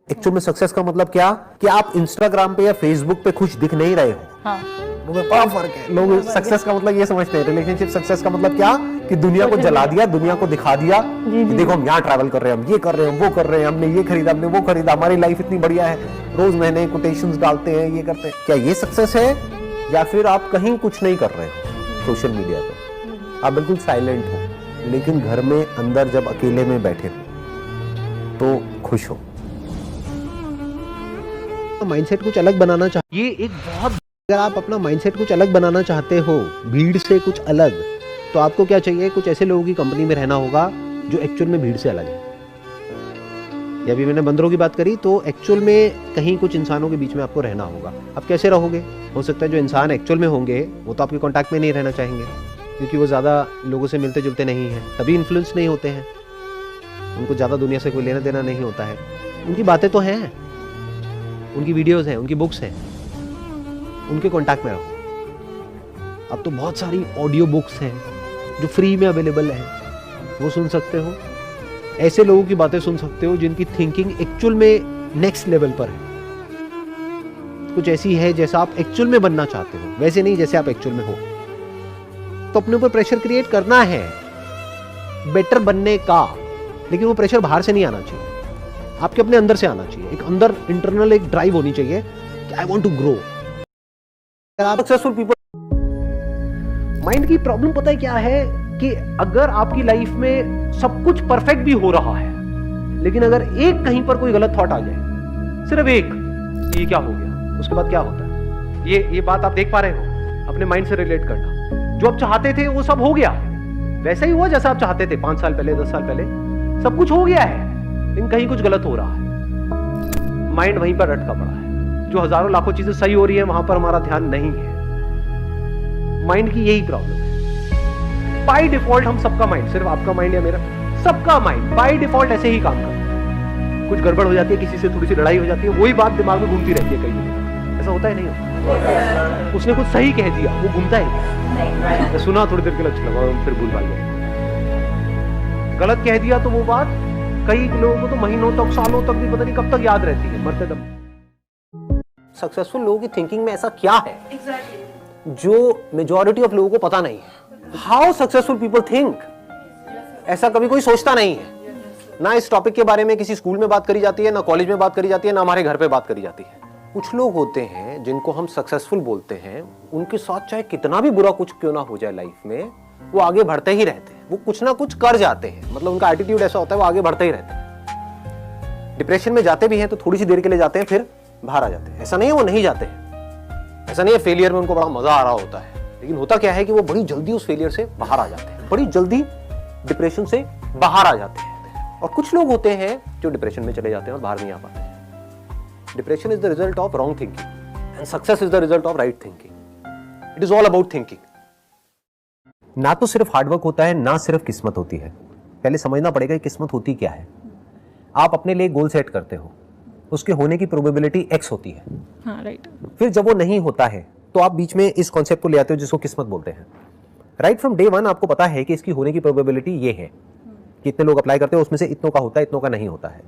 Actual में success का मतलब क्या कि आप इंस्टाग्राम पे या फेसबुक पे खुश दिख नहीं रहे हो। हाँ। में बड़ा फर्क है। लोग सक्सेस का मतलब ये समझते हैं, रिलेशनशिप सक्सेस का मतलब क्या कि दुनिया को जला दिया, दुनिया को दिखा दिया कि देखो हम यहाँ ट्रैवल कर रहे हैं, हम ये कर रहे हैं, वो कर रहे हैं, हमने ये खरीदा, हमने वो खरीदा, हमारी लाइफ इतनी बढ़िया है, रोज नए नए कोटेशंस डालते हैं, ये करते हैं। क्या ये सक्सेस है या फिर आप कहीं कुछ नहीं कर रहे हो सोशल मीडिया पे, आप बिल्कुल साइलेंट हो, लेकिन घर में अंदर जब अकेले में बैठे हो तो खुश हो। माइंडसेट कुछ अलग बनाना चाहिए। ये एक बहुत, अगर आप अपना माइंडसेट कुछ अलग बनाना चाहते हो, भीड़ से कुछ अलग, तो आपको क्या चाहिए, कुछ ऐसे लोगों की कंपनी में रहना होगा जो एक्चुअल में भीड़ से अलग है। या अभी मैंने बंदरों की बात करी, तो एक्चुअल में कहीं कुछ इंसानों के बीच में आपको रहना होगा। आप कैसे रहोगे? हो सकता है जो इंसान एक्चुअल में होंगे वो तो आपके कॉन्टैक्ट में नहीं रहना चाहेंगे, क्योंकि वो ज़्यादा लोगों से मिलते जुलते नहीं हैं, तभी इन्फ्लुएंस नहीं होते हैं, उनको ज़्यादा दुनिया से कोई लेना देना नहीं होता है। उनकी बातें तो हैं, उनकी वीडियोज़ हैं, उनकी बुक्स हैं, उनके कॉन्टैक्ट में रहो। अब तो बहुत सारी ऑडियो बुक्स हैं जो फ्री में अवेलेबल है, वो सुन सकते हो। ऐसे लोगों की बातें सुन सकते हो जिनकी थिंकिंग एक्चुअल में नेक्स्ट लेवल पर है, कुछ ऐसी है जैसा आप एक्चुअल में बनना चाहते हो, वैसे नहीं जैसे आप एक्चुअल में हो। तो अपने ऊपर प्रेशर क्रिएट करना है बेटर बनने का, लेकिन वो प्रेशर बाहर से नहीं आना चाहिए, आपके अपने अंदर से आना चाहिए। एक अंदर इंटरनल एक ड्राइव होनी चाहिए कि I want to grow. Successful people, mind की प्रॉब्लम पता है क्या है कि अगर आपकी लाइफ में सब कुछ परफेक्ट भी हो रहा है, लेकिन अगर एक कहीं पर कोई गलत थॉट आ जाए, सिर्फ एक, ये क्या हो गया, उसके बाद क्या होता है। ये बात आप देख पा रहे हो, अपने माइंड से रिलेट करना। जो आप चाहते थे वो सब हो गया, वैसा ही हुआ जैसा आप चाहते थे 5 साल पहले, 10 साल पहले, सब कुछ हो गया है, लेकिन कहीं कुछ गलत हो रहा है। माइंड वहीं पर अटका पड़ा है। जो हजारों लाखों चीजें सही हो रही है वहां पर हमारा ध्यान नहीं है। माइंड की यही प्रॉब्लम है। बाय डिफॉल्ट हम सबका माइंड, सिर्फ आपका माइंड या मेरा, सबका माइंड बाय डिफॉल्ट ऐसे ही काम करता है। कुछ गड़बड़ हो जाती है, किसी से थोड़ी सी लड़ाई हो जाती है, वही बात दिमाग में घूमती रहती है कई दिनों। ऐसा होता है नहीं होता? उसने कुछ सही कह दिया, वो घूमता है, सुना थोड़ी देर के लिए अच्छा लगा, फिर भूल भाल गया। गलत कह दिया तो वो बात कई लोगों को तो महीनों तक, सालों तक भी पता नहीं कब तक याद रहती है, मरते दम। सक्सेसफुल लोगों की थिंकिंग में ऐसा क्या है जो मेजॉरिटी ऑफ लोगों को पता नहीं है। हाउ सक्सेसफुल पीपल थिंक, ऐसा कभी कोई सोचता नहीं है। ना इस टॉपिक के बारे में किसी स्कूल में बात करी जाती है, ना कॉलेज में बात करी जाती है, ना हमारे घर पे बात करी जाती है। कुछ लोग होते हैं जिनको हम सक्सेसफुल बोलते हैं, उनके साथ चाहे कितना भी बुरा कुछ क्यों ना हो जाए लाइफ में, वो आगे बढ़ते ही रहते हैं, वो कुछ ना कुछ कर जाते हैं। मतलब उनका एटीट्यूड ऐसा होता है, वो आगे बढ़ते ही रहते हैं। डिप्रेशन में जाते भी हैं तो थोड़ी सी देर के लिए जाते हैं, फिर बाहर आ जाते हैं। ऐसा नहीं है वो नहीं जाते हैं, ऐसा नहीं है फेलियर में उनको बड़ा मजा आ रहा होता है, लेकिन होता क्या है कि वो बड़ी जल्दी उस फेलियर से बाहर आ जाते हैं, बड़ी जल्दी डिप्रेशन से बाहर आ जाते हैं। और कुछ लोग होते हैं जो डिप्रेशन में चले जाते हैं और बाहर नहीं आ पाते हैं। Depression is the result of wrong thinking and success is the result of right thinking. It is all about thinking. ना तो सिर्फ हार्डवर्क होता है, ना सिर्फ किस्मत होती है। पहले समझना पड़ेगा कि किस्मत होती क्या है। आप अपने लिए गोल सेट करते हो, उसके होने की प्रोबेबिलिटी x होती है। हाँ, राइट। फिर जब वो नहीं होता है तो आप बीच में इस कॉन्सेप्ट को ले आते हो जिसको किस्मत बोलते हैं। राइट फ्रॉम डे वन आपको पता है कि इसकी होने की प्रोबेबिलिटी ये है कि इतने लोग अप्लाई करते हो, उसमें से इतनों का होता है, इतनों का नहीं होता है।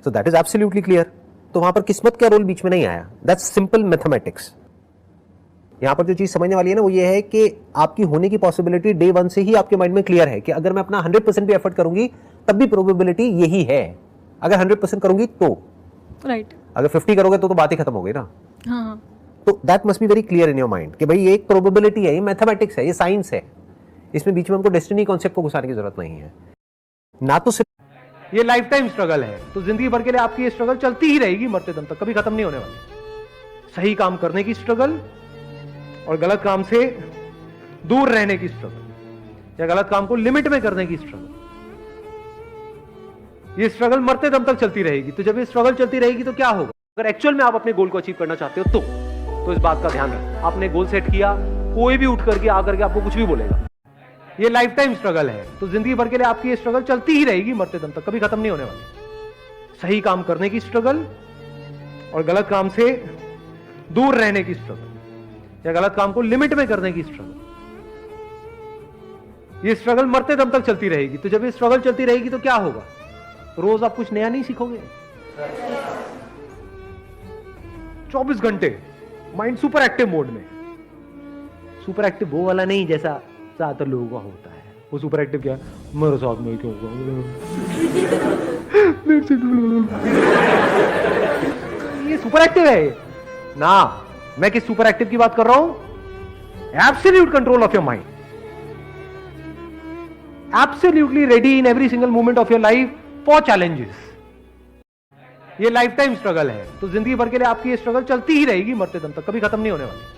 So that is absolutely clear. तो वहां पर किस्मत का रोल बीच में नहीं आया। That's simple mathematics. यहां पर जो चीज समझने वाली है ना, वो ये है कि आपकी होने की पॉसिबिलिटी डे वन से ही आपके माइंड में क्लियर है कि अगर मैं अपना 100% भी एफर्ट करूंगी तब भी प्रोबेबिलिटी यही है। अगर 100% करूंगी तो राइट। अगर 50 करोगे तो बात ही खत्म हो गई ना। हाँ। तो that must be very clear in your mind कि भाई ये एक प्रोबेबिलिटी है, ये मैथमेटिक्स है, ये साइंस है। इसमें बीच में हमको डेस्टिनी कॉन्सेप्ट को घुसाने की जरूरत नहीं है। ना तो सिर्फ ये लाइफ टाइम स्ट्रगल है, तो जिंदगी भर के लिए आपकी ये स्ट्रगल चलती ही रहेगी, मरते दम तक, कभी खत्म नहीं होने वाली। सही काम करने की स्ट्रगल और गलत काम से दूर रहने की स्ट्रगल, या गलत काम को लिमिट में करने की स्ट्रगल, ये स्ट्रगल मरते दम तक चलती रहेगी। तो जब ये स्ट्रगल चलती रहेगी तो क्या होगा? अगर एक्चुअल में आप अपने गोल को अचीव करना चाहते हो तो इस बात का ध्यान रखें। आपने गोल सेट किया, कोई भी उठ करके आकर के आपको कुछ भी बोलेगा, ये लाइफ टाइम स्ट्रगल है, तो जिंदगी भर के लिए आपकी ये स्ट्रगल चलती ही रहेगी, मरते दम तक, कभी खत्म नहीं होने वाली। सही काम करने की स्ट्रगल और गलत काम से दूर रहने की स्ट्रगल, या गलत काम को लिमिट में करने की स्ट्रगल, ये स्ट्रगल मरते दम तक चलती रहेगी। तो जब ये स्ट्रगल चलती रहेगी तो क्या होगा? रोज आप कुछ नया नहीं सीखोगे। 24 घंटे माइंड सुपर एक्टिव मोड में। सुपर एक्टिव वो वाला नहीं जैसा ज्यादातर लोगों का होता है। वो सुपर एक्टिव क्या है, मेरे साथ में क्यों होगा, ये सुपर एक्टिव है ना। मैं किस सुपर एक्टिव की बात कर रहा हूं, absolute control of your mind, absolutely ready in every single moment of your life for challenges. ये लाइफ टाइम स्ट्रगल है, तो जिंदगी भर के लिए आपकी ये स्ट्रगल चलती ही रहेगी, मरते दम तक कभी खत्म नहीं होने वाली।